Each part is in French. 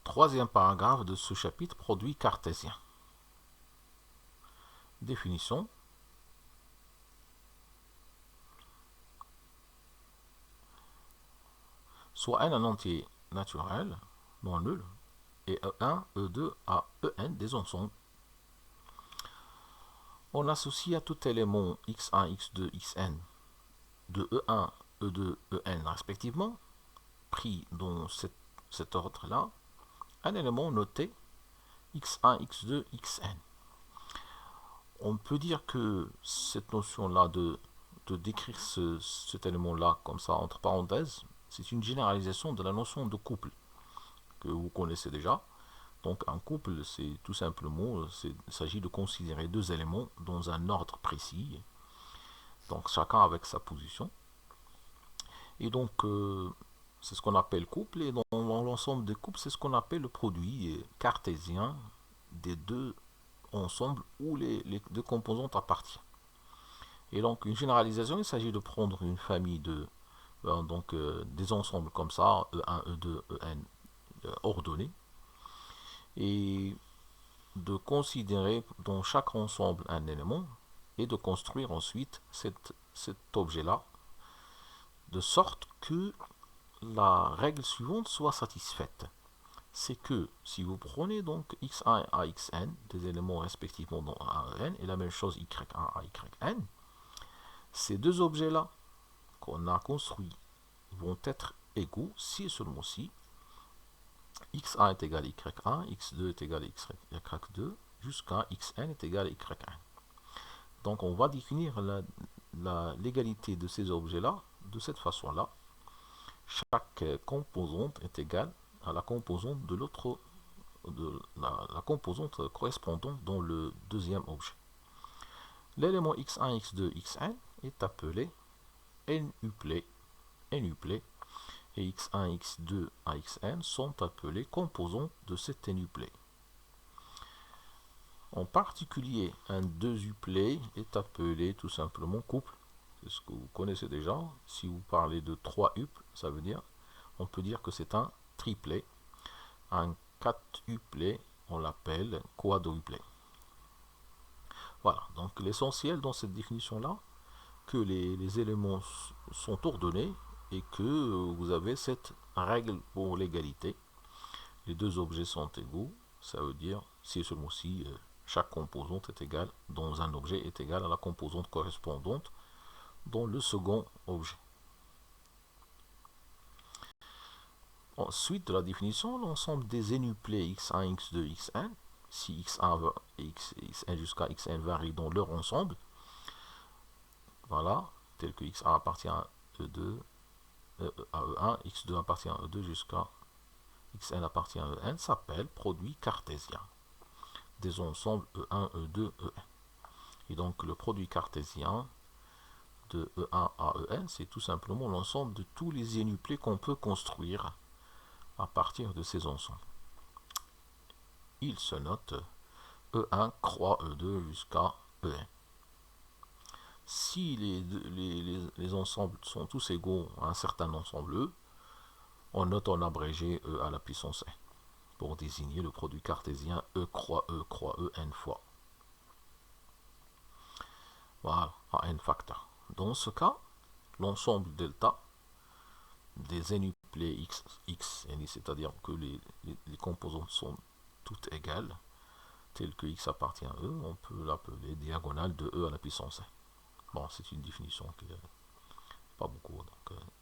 Troisième paragraphe de ce chapitre, produit cartésien. Définition. Soit n un entier naturel, non nul, et E1, E2 à En des ensembles. On associe à tout élément x1, x2, xn de E1, E2, En respectivement, pris dans cet ordre-là, un élément noté x1, x2, xn. On peut dire que cette notion-là de décrire cet élément-là comme ça entre parenthèses, c'est une généralisation de la notion de couple que vous connaissez déjà. Donc un couple, c'est tout simplement, il s'agit de considérer deux éléments dans un ordre précis, donc chacun avec sa position. Et donc c'est ce qu'on appelle couple, et dans l'ensemble des couples, c'est ce qu'on appelle le produit cartésien des deux ensembles où les deux composantes appartiennent. Et donc une généralisation, il s'agit de prendre une famille de des ensembles comme ça, E1, E2, En ordonnés, et de considérer dans chaque ensemble un élément et de construire ensuite cet objet-là de sorte que la règle suivante soit satisfaite. C'est que si vous prenez donc x1 à xn, des éléments respectivement dans A et n, et la même chose y1 à yn, ces deux objets-là qu'on a construits vont être égaux si et seulement si x1 est égal à y1, x2 est égal à y2, jusqu'à xn est égal à y1. Donc on va définir l'égalité de ces objets-là de cette façon-là. Chaque composante est égale à la composante de l'autre, la composante correspondante dans le deuxième objet. L'élément x1, x2, xn est appelé nuplet, nuplet, et x1, x2 à xn sont appelés composantes de cet nuplet. En particulier, un deuxuplet est appelé tout simplement couple. C'est ce que vous connaissez déjà. Si vous parlez de 3 uples, ça veut dire, on peut dire que c'est un triplet. Un quadruplet, on l'appelle quadruplet. Voilà, donc l'essentiel dans cette définition-là, que les éléments sont ordonnés et que vous avez cette règle pour l'égalité. Les deux objets sont égaux, ça veut dire si et seulement si chaque composante est égale dans un objet est égale à la composante correspondante dans le second objet. Ensuite de la définition, l'ensemble des nuplets x1, x2, xn, si x1 et xn jusqu'à xn varient dans leur ensemble, voilà, tel que x1 appartient à E2, à E1, x2 appartient à E2 jusqu'à xn appartient à En, s'appelle produit cartésien des ensembles E1, E2, En. Et donc le produit cartésien de E1 à En, c'est tout simplement l'ensemble de tous les inuplets qu'on peut construire à partir de ces ensembles. Il se note E1 croix E2 jusqu'à En. Si les ensembles sont tous égaux à un certain ensemble E, on note en abrégé E à la puissance n pour désigner le produit cartésien E croix E n fois. Voilà, à n facteur. Dans ce cas, l'ensemble delta des nuplets x, c'est-à-dire que les composantes sont toutes égales, telles que x appartient à E, on peut l'appeler diagonale de E à la puissance n. Bon, c'est une définition qui n'est pas beaucoup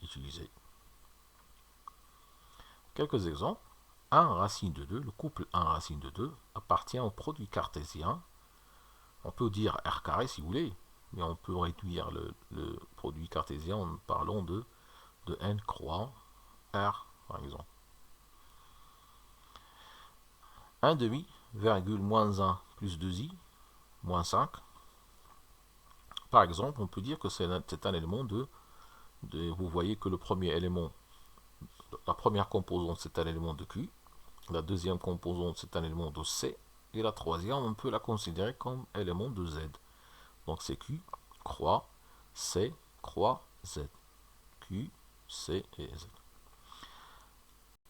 utilisée. Quelques exemples. 1 racine de 2, le couple 1 racine de 2 appartient au produit cartésien. On peut dire R carré si vous voulez, mais on peut réduire le produit cartésien en parlant de n croix R par exemple. 1 demi, virgule, moins 1 plus 2i, moins 5. Par exemple, on peut dire que c'est un élément vous voyez que le premier élément, la première composante, c'est un élément de Q. La deuxième composante, c'est un élément de C. Et la troisième, on peut la considérer comme élément de Z. Donc c'est Q, croix, C, croix, Z. Q, C et Z.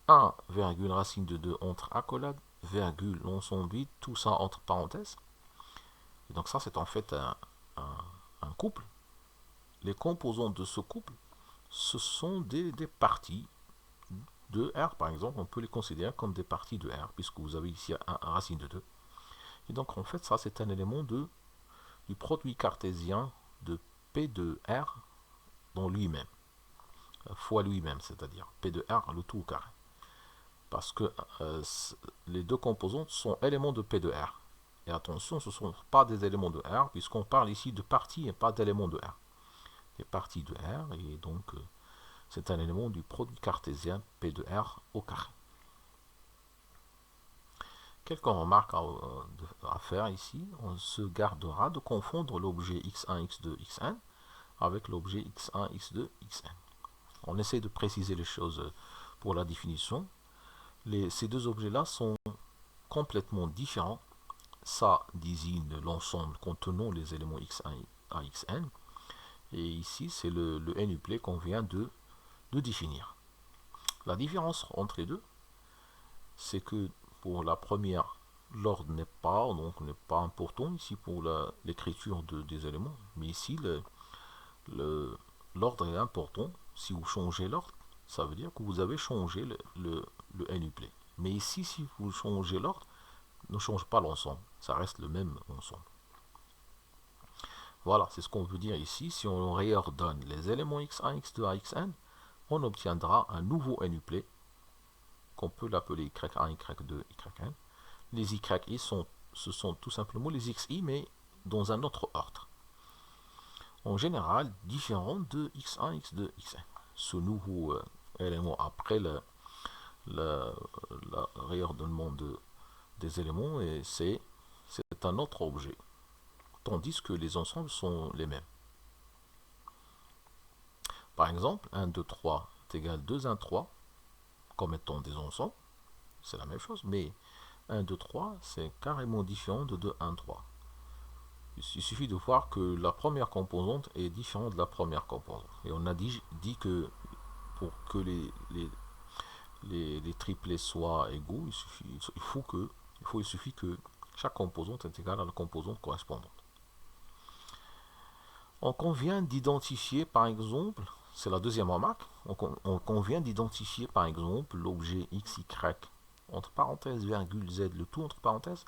1, virgule, racine de 2 entre accolade, virgule, l'ensemble vide, tout ça entre parenthèses. Et donc ça, c'est en fait un couple. Les composants de ce couple, ce sont des parties de R, par exemple. On peut les considérer comme des parties de R, puisque vous avez ici un racine de 2. Et donc, en fait, ça, c'est un élément du produit cartésien de P de R dans lui-même, fois lui-même, c'est-à-dire P de R, le tout au carré. Parce que les deux composantes sont éléments de P de R. Et attention, ce ne sont pas des éléments de R, puisqu'on parle ici de parties et pas d'éléments de R. Des parties de R, et donc c'est un élément du produit cartésien P de R au carré. Quelques remarques à faire ici. On se gardera de confondre l'objet x1, x2, xn avec l'objet x1, x2, xn. On essaie de préciser les choses pour la définition. Ces deux objets-là sont complètement différents. Ça désigne l'ensemble contenant les éléments x1 à xn. Et ici, c'est le nuplet qu'on vient de définir. La différence entre les deux, c'est que pour la première, l'ordre n'est pas important ici pour l'écriture des éléments, mais ici l'ordre est important. Si vous changez l'ordre, ça veut dire que vous avez changé le nuplet. Mais ici, si vous changez l'ordre, ne change pas l'ensemble, ça reste le même ensemble. Voilà, c'est ce qu'on veut dire ici. Si on réordonne les éléments x1, x2 à xn, on obtiendra un nouveau nuplet qu'on peut l'appeler y1, y2, yn. Les yi ce sont tout simplement les xi, mais dans un autre ordre. En général, différent de x1, x2, xn. Ce nouveau élément après le réordonnement des éléments, c'est un autre objet, tandis que les ensembles sont les mêmes. Par exemple, 1, 2, 3 est égal à 2, 1, 3, comme étant des ensembles, c'est la même chose, mais 1, 2, 3, c'est carrément différent de 2, 1, 3. Il suffit de voir que la première composante est différente de la première composante. Et on a dit que pour que les triplets soient égaux, il suffit que chaque composante est égale à la composante correspondante. On convient d'identifier par exemple, c'est la deuxième remarque, on convient d'identifier par exemple l'objet x, y, entre parenthèses, virgule, z, le tout entre parenthèses.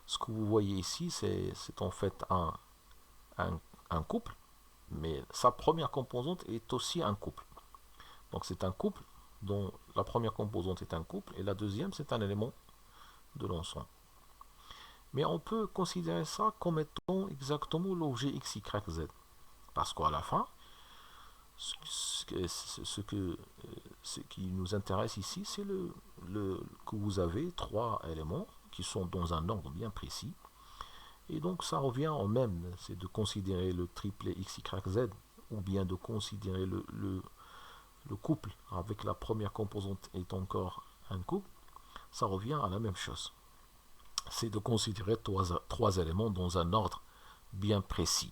Ce que vous voyez ici, c'est en fait un couple, mais sa première composante est aussi un couple. Donc c'est un couple dont la première composante est un couple et la deuxième c'est un élément de l'ensemble. Mais on peut considérer ça comme étant exactement l'objet x, y, z. Parce qu'à la fin, ce qui nous intéresse ici, c'est que vous avez trois éléments qui sont dans un ordre bien précis. Et donc ça revient au même, c'est de considérer le triplet x, y, z, ou bien de considérer le couple avec la première composante est encore un couple, ça revient à la même chose. C'est de considérer trois éléments dans un ordre bien précis.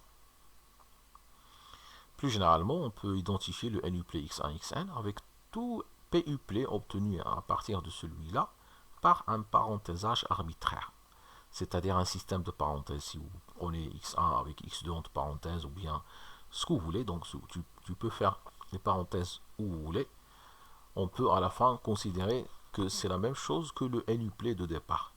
Plus généralement, on peut identifier le nuplet x1, xn avec tout puplet obtenu à partir de celui-là par un parenthésage arbitraire. C'est-à-dire un système de parenthèses. Si vous prenez x1 avec x2 entre parenthèses ou bien ce que vous voulez, donc tu peux faire les parenthèses où vous voulez. On peut à la fin considérer que c'est la même chose que le nuplet de départ.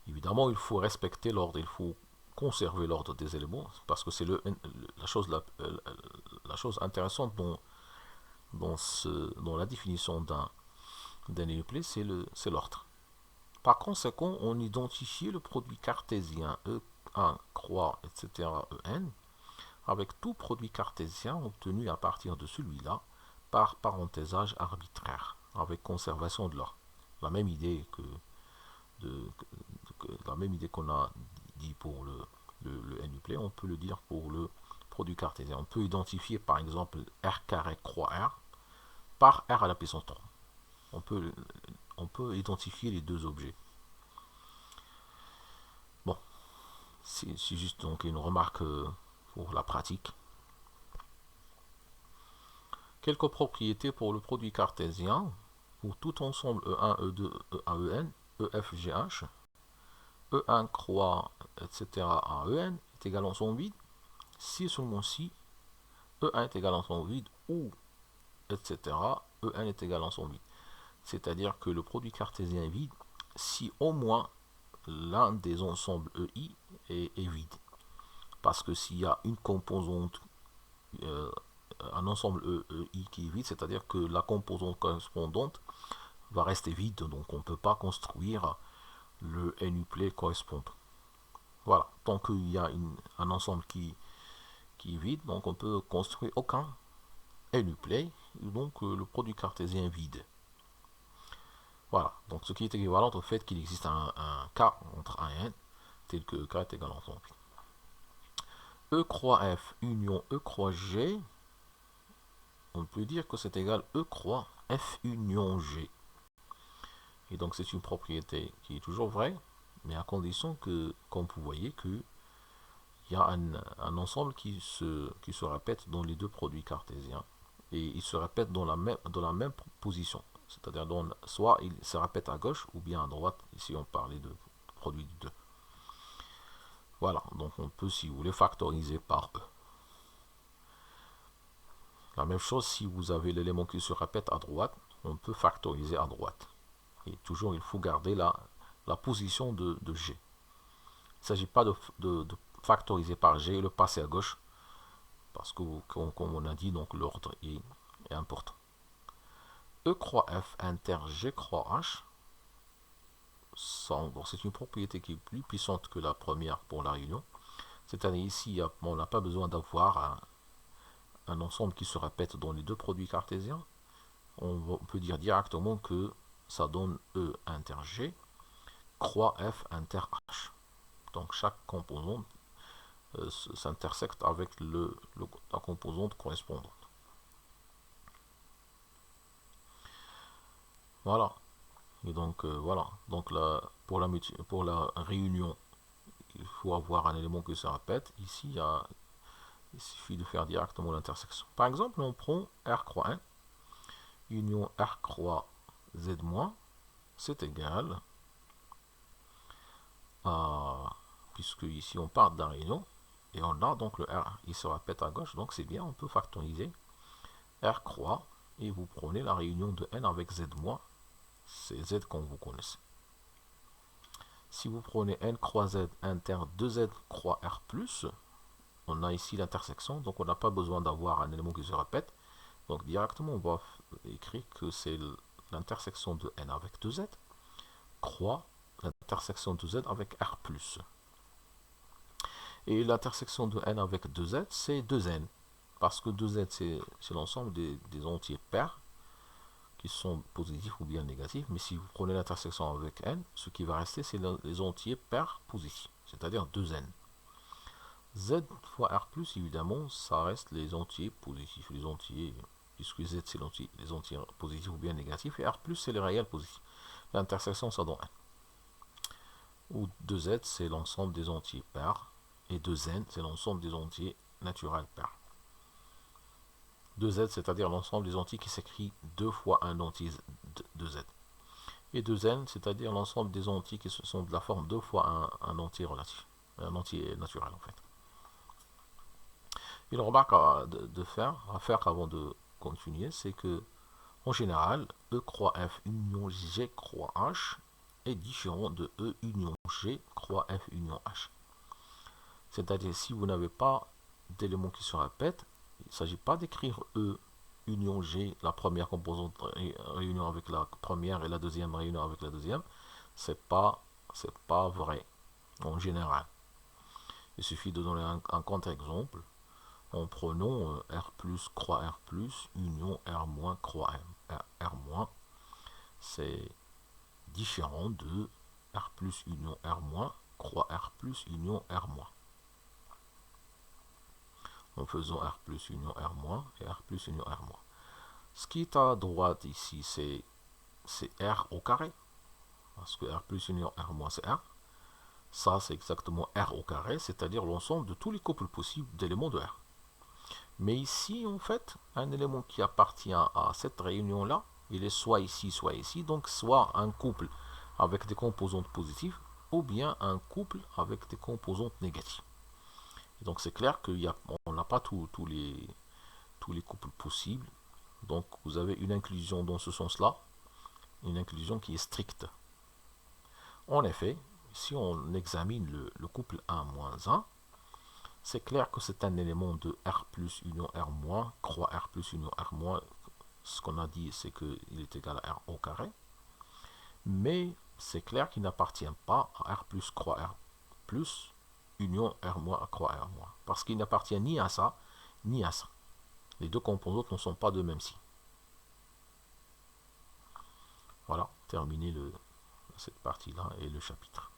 Évidemment, il faut respecter l'ordre, il faut conserver l'ordre des éléments, parce que c'est la chose intéressante dans la définition d'un nuplet, c'est l'ordre. Par conséquent, on identifie le produit cartésien E1, croix, etc., En, avec tout produit cartésien obtenu à partir de celui-là par parenthésage arbitraire, avec conservation de l'ordre. La même idée qu'on a dit pour le nuplet, on peut le dire pour le produit cartésien. On peut identifier par exemple R carré croix R par R à la puissance 3. On peut identifier les deux objets. Bon, c'est juste donc une remarque pour la pratique. Quelques propriétés pour le produit cartésien. Pour tout ensemble E1, E2, EAEN, EFGH, E1 croix, etc. à EN est égal en son vide, si et seulement si E1 est égal en son vide ou, etc. EN est égal en son vide. C'est-à-dire que le produit cartésien est vide si au moins l'un des ensembles EI est vide. Parce que s'il y a une composante, un ensemble EI qui est vide, c'est-à-dire que la composante correspondante va rester vide, donc on ne peut pas construire le NUPLAY correspondant. Voilà, tant qu'il y a un ensemble qui est vide, donc on peut construire aucun NUPLAY, donc le produit cartésien vide. Voilà, donc ce qui est équivalent au fait qu'il existe un K entre A et N, tel que K est égal en son vide. E croix F union E croix G, on peut dire que c'est égal E croix F union G. Et donc c'est une propriété qui est toujours vraie, mais à condition que, comme vous voyez, qu'il y a un ensemble qui se répète dans les deux produits cartésiens. Et il se répète dans la même position. C'est-à-dire soit il se répète à gauche ou bien à droite. Ici on parlait de produit de 2. Voilà, donc on peut, si vous voulez, factoriser par E. La même chose, si vous avez l'élément qui se répète à droite, on peut factoriser à droite. Et toujours, il faut garder la position de G. Il ne s'agit pas de factoriser par G et le passer à gauche, parce que, comme on a dit, donc l'ordre est important. E croix F inter G croix H, c'est une propriété qui est plus puissante que la première pour la réunion. C'est-à-dire ici, on n'a pas besoin d'avoir un ensemble qui se répète dans les deux produits cartésiens. On peut dire directement que ça donne E inter G, croix F inter H. Donc chaque composante s'intersecte avec la composante correspondante. Voilà. Et donc voilà. Donc là, pour la réunion, il faut avoir un élément qui se répète. Ici, il suffit de faire directement l'intersection. Par exemple, on prend R croix 1, union R croix Z-, c'est égal à, puisque ici on part d'un réunion, et on a donc le R, il se répète à gauche, donc c'est bien, on peut factoriser R croix, et vous prenez la réunion de N avec Z-, c'est Z comme vous connaissez. Si vous prenez N croix Z inter 2Z croix R+, on a ici l'intersection, donc on n'a pas besoin d'avoir un élément qui se répète. Donc directement, on va écrire que c'est l'intersection de N avec 2Z, croix l'intersection de Z avec R+. Et l'intersection de N avec 2Z, c'est 2N. Parce que 2Z, c'est l'ensemble des entiers pairs qui sont positifs ou bien négatifs. Mais si vous prenez l'intersection avec N, ce qui va rester, c'est les entiers pairs positifs, c'est-à-dire 2N. Z fois R+, évidemment, ça reste les entiers positifs, les entiers, puisque Z c'est les entiers positifs ou bien négatifs, et R+, c'est les réels positifs. L'intersection, ça donne 1. Ou 2Z, c'est l'ensemble des entiers pairs, et 2N, c'est l'ensemble des entiers naturels pairs. 2Z, c'est-à-dire l'ensemble des entiers qui s'écrit 2 fois un entier de Z. Et 2N, c'est-à-dire l'ensemble des entiers qui sont de la forme 2 fois un entier relatif, un entier naturel en fait. Une remarque à faire avant de continuer, c'est que en général, E croix F union G croix H est différent de E union G croix F union H. C'est-à-dire si vous n'avez pas d'éléments qui se répètent, il ne s'agit pas d'écrire E union G, la première composante réunion avec la première et la deuxième réunion avec la deuxième. C'est pas vrai en général. Il suffit de donner un contre-exemple en prenant R plus croix R plus union R moins croix R moins. C'est différent de R plus union R moins croix R plus union R moins. En faisant R plus union R moins et R plus union R moins. Ce qui est à droite ici, c'est R au carré. Parce que R plus union R moins, c'est R. Ça, c'est exactement R au carré, c'est-à-dire l'ensemble de tous les couples possibles d'éléments de R. Mais ici, en fait, un élément qui appartient à cette réunion-là, il est soit ici, donc soit un couple avec des composantes positives, ou bien un couple avec des composantes négatives. Et donc c'est clair qu'on n'a pas tous les couples possibles. Donc vous avez une inclusion dans ce sens-là, une inclusion qui est stricte. En effet, si on examine le couple 1-1, c'est clair que c'est un élément de R plus union R-, croix R plus union R-. Ce qu'on a dit, c'est qu'il est égal à R au carré. Mais c'est clair qu'il n'appartient pas à R plus croix R plus union R- à croix R-. Parce qu'il n'appartient ni à ça, ni à ça. Les deux composantes ne sont pas de même signe. Voilà, terminé cette partie-là et le chapitre.